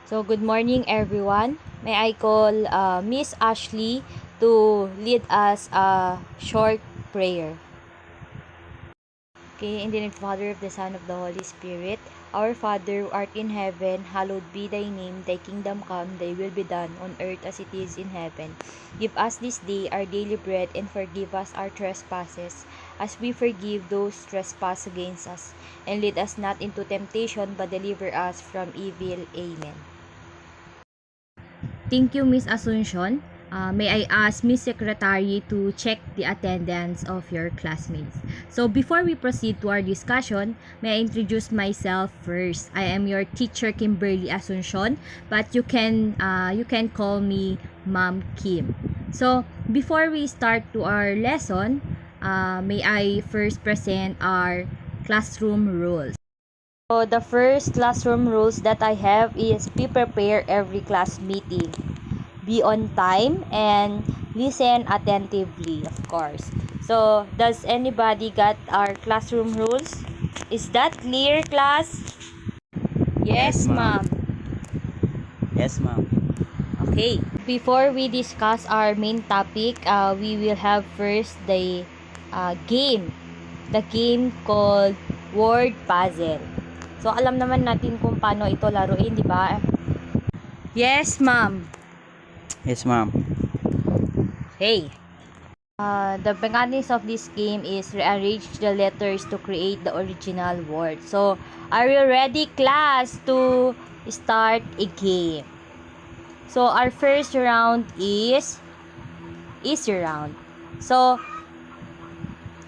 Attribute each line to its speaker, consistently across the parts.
Speaker 1: So, good morning everyone. May I call Miss Ashley to lead us a short prayer. Okay, in the name of the Father, of the Son, of the Holy Spirit. Our Father, who art in heaven, hallowed be thy name. Thy kingdom come, thy will be done, on earth as it is in heaven. Give us this day our daily bread, and forgive us our trespasses, as we forgive those trespass against us. And lead us not into temptation, but deliver us from evil. Amen. Thank you, Miss Asuncion. May I ask Miss Secretary to check the attendance of your classmates. So before we proceed to our discussion, may I introduce myself first. I am your teacher Kimberly Asuncion, but you can call me Ma'am Kim. So before we start to our lesson, may I first present our classroom rules. So the first classroom rules that I have is be prepared every class meeting. Be on time and listen attentively, of course. So, does anybody got our classroom rules? Is that clear, class? Yes, ma'am.
Speaker 2: Yes, ma'am.
Speaker 1: Okay. Before we discuss our main topic, we will have first the game. The game called word puzzle. So, alam naman natin kung paano ito laruin, di ba? Yes, ma'am.
Speaker 2: Yes, ma'am.
Speaker 1: Okay. The mechanics of this game is rearrange the letters to create the original word. So, are you ready, class, to start a game? So, our first round is easy round. So,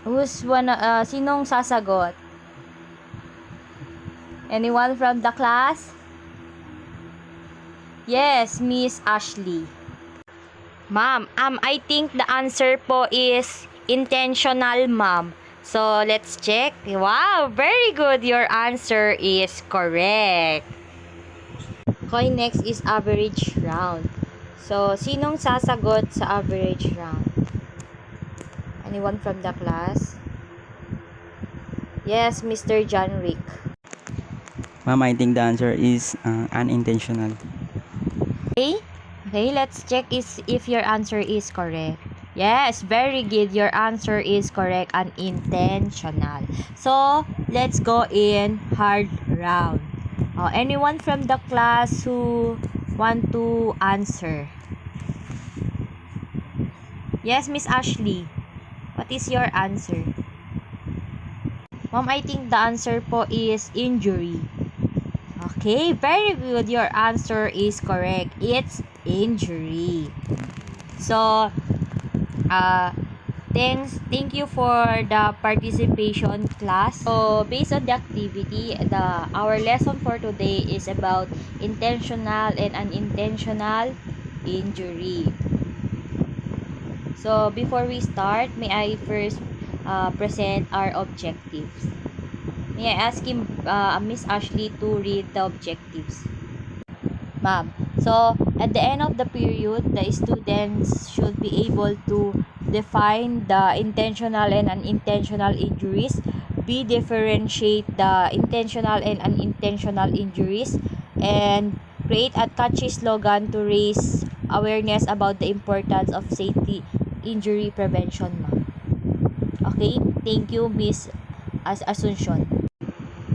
Speaker 1: sinong sasagot? Anyone from the class? Yes, Miss Ashley. Ma'am, I think the answer po is intentional, ma'am. So, let's check. Wow, very good. Your answer is correct. Okay, next is average round. So, sinong sasagot sa average round? Anyone from the class? Yes, Mr. John Rick.
Speaker 2: Ma'am, I think the answer is unintentional.
Speaker 1: Okay? Okay, let's check if your answer is correct. Yes, very good. Your answer is correct and intentional. So, let's go in hard round. Anyone from the class who want to answer? Yes, Miss Ashley. What is your answer? Ma'am, I think the answer po is injury. Okay, very good. Your answer is correct. It's injury. So, thank you for the participation, class. So, based on the activity, our lesson for today is about intentional and unintentional injury. So, before we start, may I first present our objectives. May I ask Miss Ashley to read the objectives? Ma'am. So, at the end of the period, the students should be able to define the intentional and unintentional injuries, differentiate the intentional and unintentional injuries, and create a catchy slogan to raise awareness about the importance of safety injury prevention, ma'am. Okay? Thank you, Miss Asuncion.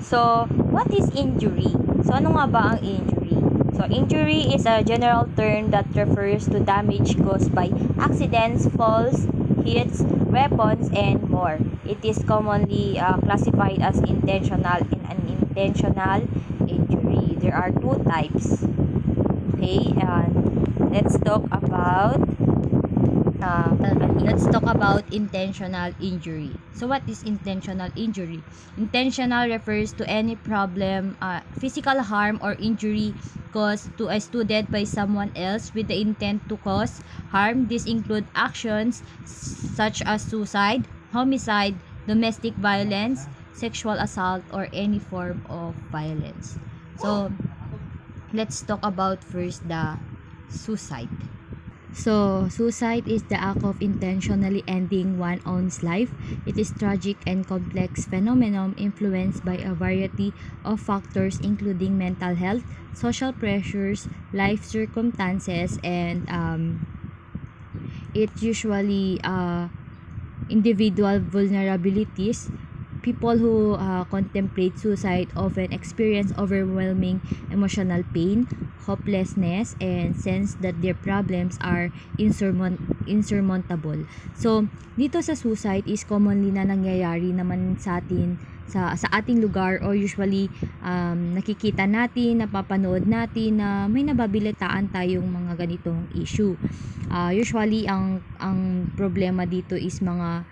Speaker 1: So, what is injury? So, ano nga ba ang injury? So, injury is a general term that refers to damage caused by accidents, falls, hits, weapons, and more. It is commonly classified as intentional and unintentional injury. There are two types. Okay, and let's talk about intentional injury. So, what is intentional injury? Intentional refers to any problem, physical harm or injury caused to a student by someone else with the intent to cause harm. These include actions such as suicide, homicide, domestic violence, sexual assault, or any form of violence. So, let's talk about first the suicide. So, suicide is the act of intentionally ending one's own life. It is tragic and complex phenomenon influenced by a variety of factors including mental health, social pressures, life circumstances, and it usually individual vulnerabilities. People who contemplate suicide often experience overwhelming emotional pain, hopelessness, and sense that their problems are insurmountable. So, dito sa suicide is commonly na nangyayari naman sa atin sa ating lugar, or usually nakikita natin, napapanood natin na may nababalitaan tayong mga ganitong issue. Usually ang problema dito is mga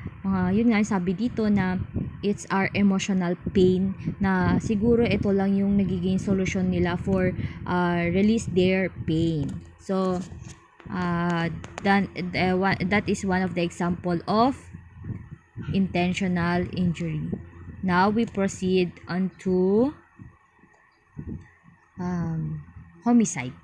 Speaker 1: yun nga sabi dito na it's our emotional pain, na siguro ito lang yung nagiging solution nila for release their pain. So that is one of the example of intentional injury. Now we proceed on to homicide.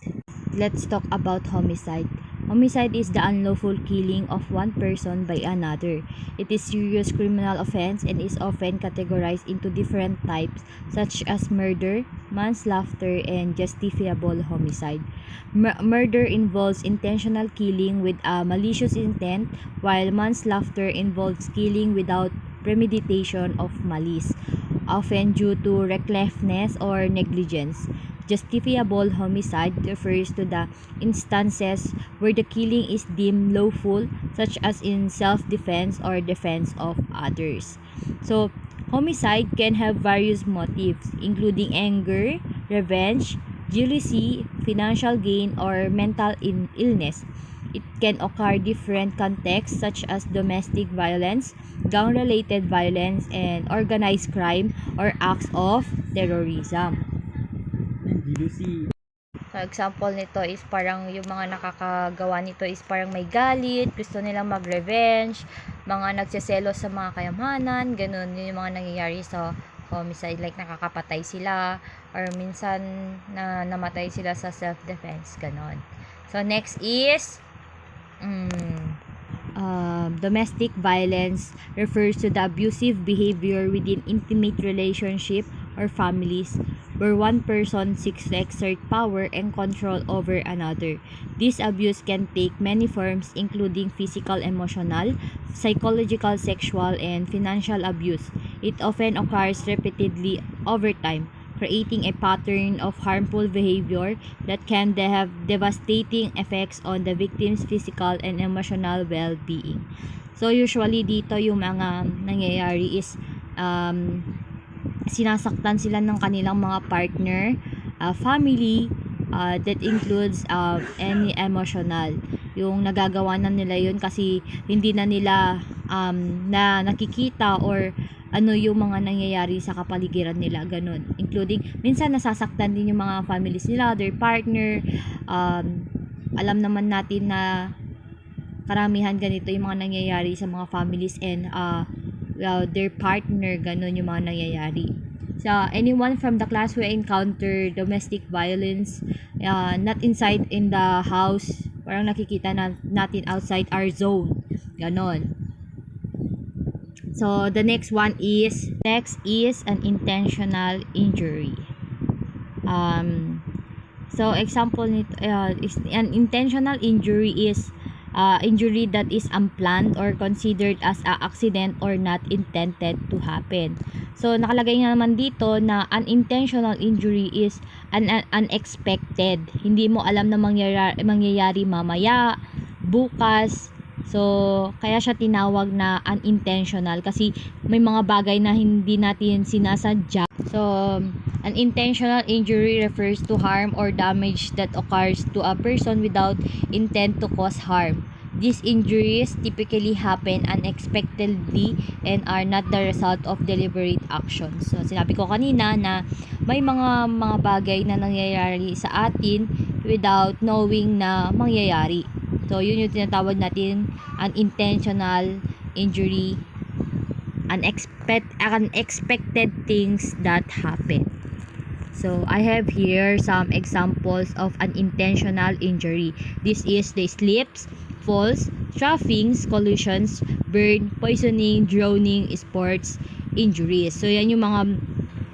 Speaker 1: Let's talk about homicide. Homicide is the unlawful killing of one person by another. It is a serious criminal offense and is often categorized into different types such as murder, manslaughter, and justifiable homicide. Murder involves intentional killing with a malicious intent, while manslaughter involves killing without premeditation of malice, often due to recklessness or negligence. Justifiable homicide refers to the instances where the killing is deemed lawful, such as in self-defense or defense of others. So, homicide can have various motives, including anger, revenge, jealousy, financial gain, or mental illness. It can occur different contexts such as domestic violence, gang-related violence, and organized crime or acts of terrorism. So, example nito is parang yung mga nakakagawa nito is parang may galit, gusto nilang mag-revenge, mga nagseselos sa mga kayamanan, ganun. Yun yung mga nangyayari sa homicide, like nakakapatay sila, or minsan na namatay sila sa self-defense, ganun. So, next is domestic violence refers to the abusive behavior within intimate relationship or families where one person seeks to exert power and control over another. This abuse can take many forms, including physical, emotional, psychological, sexual, and financial abuse. It often occurs repeatedly over time, creating a pattern of harmful behavior that can have devastating effects on the victim's physical and emotional well-being. So usually dito yung mga nangyayari is sinasaktan sila ng kanilang mga partner, family, that includes any emotional. Yung nagagawa na nila yun kasi hindi na nila na nakikita or ano yung mga nangyayari sa kapaligiran nila, ganun. Including, minsan nasasaktan din yung mga families nila, their partner. Alam naman natin na karamihan ganito yung mga nangyayari sa mga families and their partner, ganun yung mga nangyayari. So, anyone from the class who encounter domestic violence, not inside in the house, parang nakikita natin outside our zone, ganon. So, the next is an intentional injury. So, example nito is an intentional injury is injury that is unplanned or considered as a accident or not intended to happen. So, nakalagay nga naman dito na unintentional injury is unexpected. Hindi mo alam na mangyayari mamaya, bukas. So, kaya siya tinawag na unintentional kasi may mga bagay na hindi natin sinasadya. So, unintentional injury refers to harm or damage that occurs to a person without intent to cause harm. These injuries typically happen unexpectedly and are not the result of deliberate actions. So, sinabi ko kanina na may mga bagay na nangyayari sa atin without knowing na mangyayari. So, yun yung tinatawag natin unintentional injury, unexpected things that happen. So, I have here some examples of unintentional injury. This is the slips, falls, strafings, collisions, burn, poisoning, drowning, sports, injuries. So, yan yung mga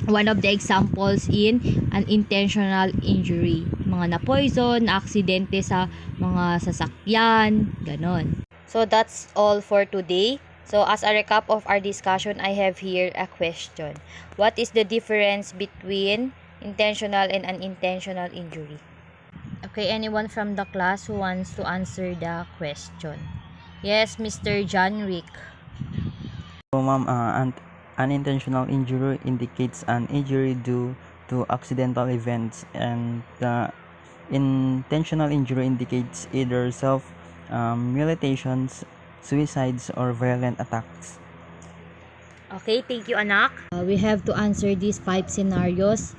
Speaker 1: one of the examples in unintentional injury. Mga na-poison, na-aksidente sa mga sasakyan, ganon. So, that's all for today. So, as a recap of our discussion, I have here a question. What is the difference between intentional and unintentional injury? Okay, anyone from the class who wants to answer the question? Yes, Mr. John Rick.
Speaker 2: So, ma'am, unintentional injury indicates an injury due to accidental events, and the intentional injury indicates either self-mutilations, suicides, or violent attacks.
Speaker 1: Okay, thank you, anak. We have to answer these 5 scenarios.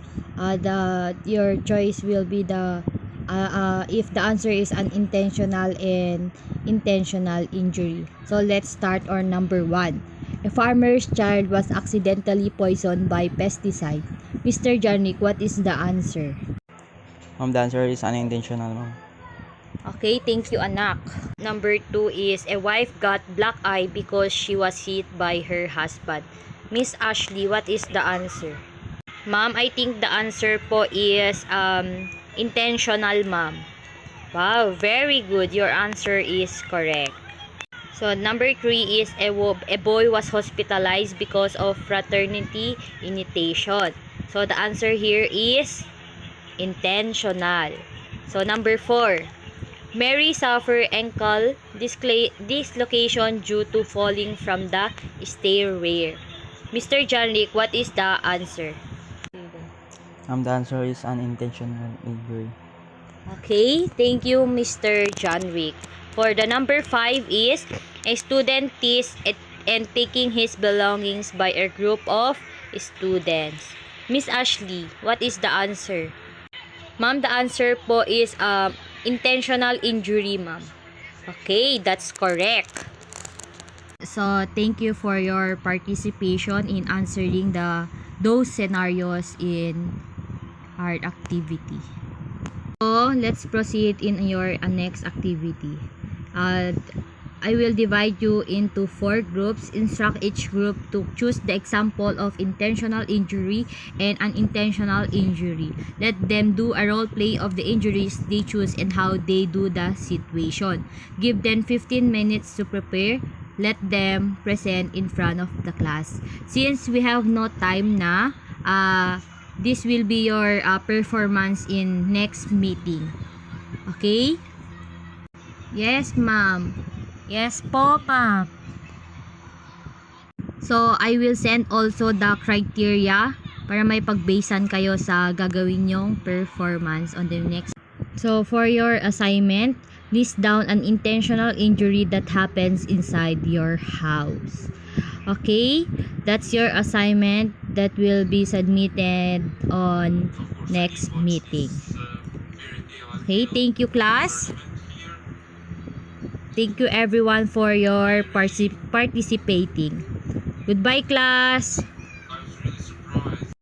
Speaker 1: Your choice will be if the answer is unintentional and intentional injury. So let's start on number 1. A farmer's child was accidentally poisoned by pesticide. Mr. Janik, what is the answer?
Speaker 2: The answer is unintentional, ma'am.
Speaker 1: Okay, thank you, anak. Number 2 is a wife got black eye because she was hit by her husband. Miss Ashley, what is the answer? Ma'am, I think the answer po is intentional, ma'am. Wow, very good. Your answer is correct. So, number 3 is a boy was hospitalized because of fraternity initiation. So, the answer here is intentional. So, number 4. Mary suffered ankle dislocation due to falling from the stairway. Mr. Janrik, what is the answer?
Speaker 2: The answer is unintentional injury.
Speaker 1: Okay, thank you, Mr. Janrik. For the number 5 is a student teased and taking his belongings by a group of students. Miss Ashley, what is the answer? Ma'am, the answer po is intentional injury, ma'am. Okay, that's correct. So, thank you for your participation in answering those scenarios in our activity. So, let's proceed in your next activity. I will divide you into 4 groups. Instruct each group to choose the example of intentional injury and unintentional injury. Let them do a role play of the injuries they choose and how they do the situation. Give them 15 minutes to prepare. Let them present in front of the class. Since we have no time na, this will be your performance in next meeting. Okay? Yes, ma'am. Yes po, ma'am. So, I will send also the criteria para may pagbasean kayo sa gagawin nyong performance on the next. So, for your assignment, list down an intentional injury that happens inside your house. Okay? That's your assignment that will be submitted on next meeting. Okay? Thank you, class. Thank you everyone for your participating. Goodbye, class.